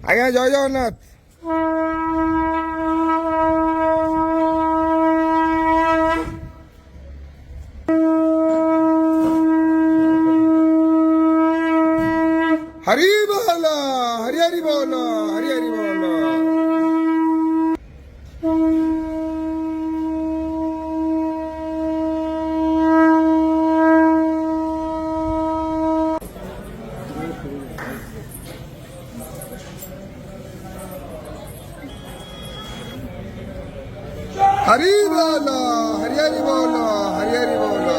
ଆଜ୍ଞା ଜୟ ଜଗନ୍ନାଥ। हरि बोल, हरि हरि बोल, हरि हरि बोल। हरि बोल, हरि हरि बोल, हरि हरि बोल।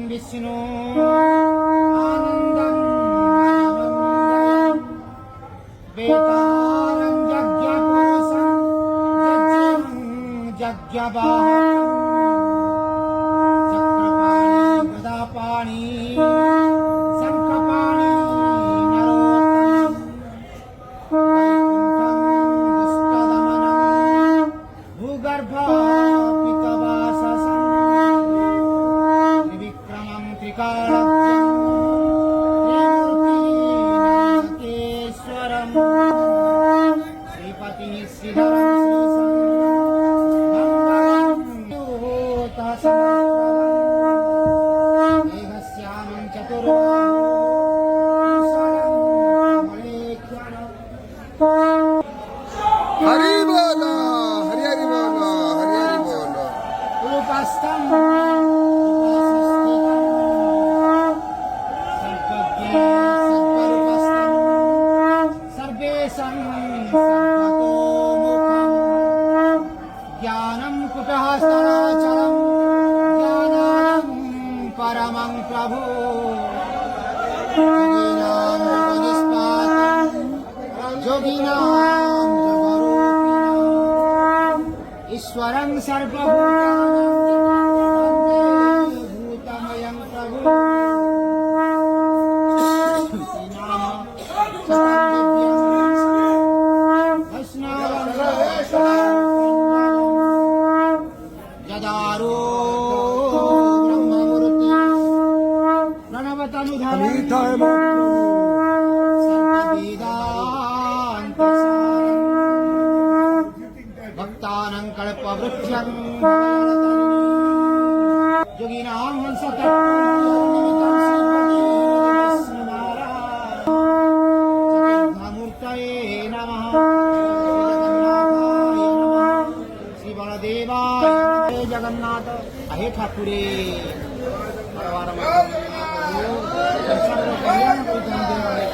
विष्णु आनंदं आनंदयं वेतारं जज्ञपुरुषं जज्ञवाहं चक्रपाणि गदापाणि शंखपाणि नरोत्तमं वैकुंठं दुष्टदमनं भूगर्भपितवाससं त्रिविक्रमं त्रिकालज्ञं त्रिमूर्तिनाथेश्वरं श्रीपतिः श्रीधरं श्रीसंस्थानं मेघश्यामं हरि बोल, हरि हरि बोल, हरि हरि बोल। रूपस्थं सर्वेशं सर्वतोमुखं ज्ञानं कुटः सराचरं ज्ञानानं परमं प्रभु योगिनां जगरूपिणम् ईश्वरं सर्वभूतानां भूतमयं प्रभु जदारो ब्रह्ममूर्ति प्रणवतनुधरं सर्ववेदान्तसारं भक्तानां कल्पवृक्षं योगिनां हंसतत्त्वनिमित्तं चतुर्धामूर्तये नमः। श्री बलदेवाय जय जगन्नाथ अहे ठाकुरे सर्व कल्याण